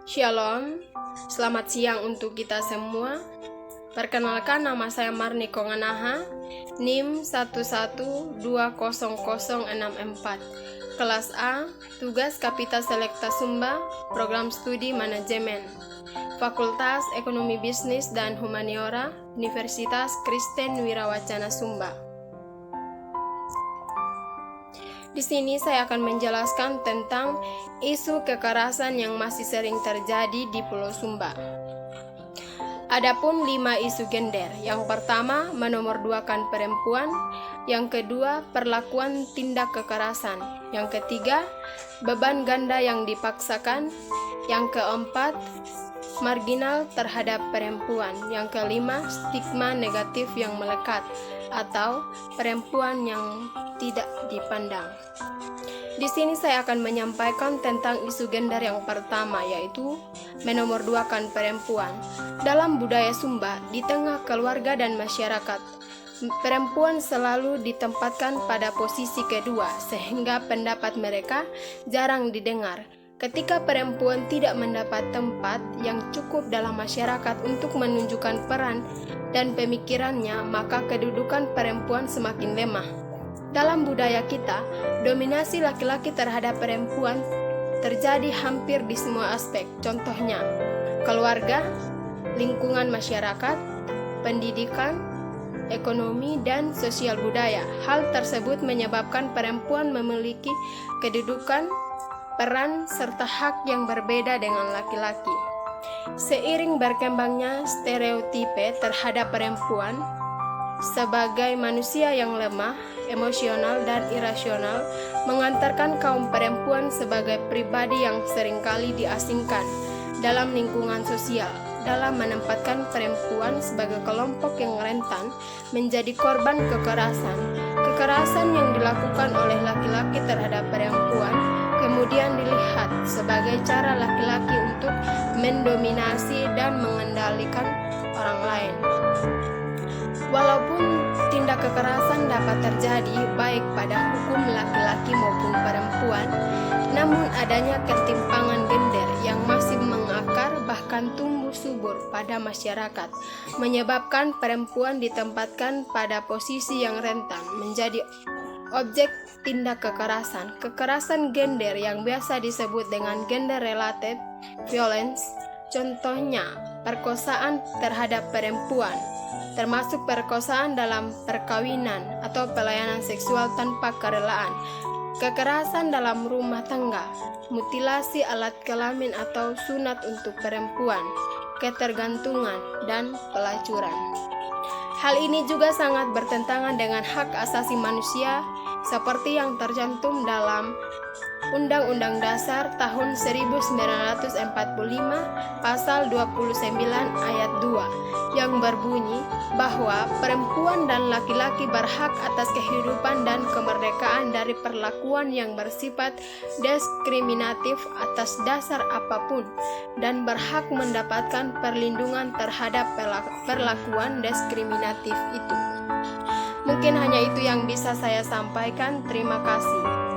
Shalom, selamat siang untuk kita semua. Perkenalkan, nama saya Marni Konganaha, NIM 1120064, kelas A, tugas Kapita Selekta Sumba, program studi manajemen, Fakultas Ekonomi Bisnis dan Humaniora, Universitas Kristen Wirawacana Sumba. Di sini saya akan menjelaskan tentang isu kekerasan yang masih sering terjadi di Pulau Sumba. Adapun 5 isu gender. Yang pertama, menomorduakan perempuan. Yang kedua, perlakuan tindak kekerasan. Yang ketiga, beban ganda yang dipaksakan. Yang keempat, marginal terhadap perempuan. Yang kelima, stigma negatif yang melekat atau perempuan yang tidak dipandang. Di sini saya akan menyampaikan tentang isu gender yang pertama, yaitu menomorduakan perempuan. Dalam budaya Sumba, di tengah keluarga dan masyarakat, perempuan selalu ditempatkan pada posisi kedua, sehingga pendapat mereka jarang didengar. Ketika perempuan tidak mendapat tempat yang cukup dalam masyarakat untuk menunjukkan peran dan pemikirannya, maka kedudukan perempuan semakin lemah. Dalam budaya kita, dominasi laki-laki terhadap perempuan terjadi hampir di semua aspek. Contohnya, keluarga, lingkungan masyarakat, pendidikan, ekonomi, dan sosial budaya. Hal tersebut menyebabkan perempuan memiliki kedudukan, peran, serta hak yang berbeda dengan laki-laki. Seiring berkembangnya stereotipe terhadap perempuan sebagai manusia yang lemah, emosional, dan irasional, mengantarkan kaum perempuan sebagai pribadi yang seringkali diasingkan dalam lingkungan sosial, dalam menempatkan perempuan sebagai kelompok yang rentan menjadi korban kekerasan. Kekerasan yang dilakukan oleh laki-laki terhadap perempuan kemudian dilihat sebagai cara laki-laki untuk mendominasi dan mengendalikan orang lain. Walaupun tindak kekerasan dapat terjadi baik pada hukum laki-laki maupun perempuan, namun adanya ketimpangan gender yang masih mengakar bahkan tumbuh subur pada masyarakat, menyebabkan perempuan ditempatkan pada posisi yang rentan menjadi objek tindak kekerasan. Kekerasan gender yang biasa disebut dengan gender-related violence, contohnya perkosaan terhadap perempuan, termasuk perkosaan dalam perkawinan atau pelayanan seksual tanpa kerelaan, kekerasan dalam rumah tangga, mutilasi alat kelamin atau sunat untuk perempuan, ketergantungan, dan pelacuran. Hal ini juga sangat bertentangan dengan hak asasi manusia seperti yang tercantum dalam Undang-Undang Dasar tahun 1945 pasal 29 ayat 2 yang berbunyi bahwa perempuan dan laki-laki berhak atas kehidupan dan kemerdekaan dari perlakuan yang bersifat diskriminatif atas dasar apapun dan berhak mendapatkan perlindungan terhadap perlakuan diskriminatif itu. Mungkin hanya itu yang bisa saya sampaikan. Terima kasih.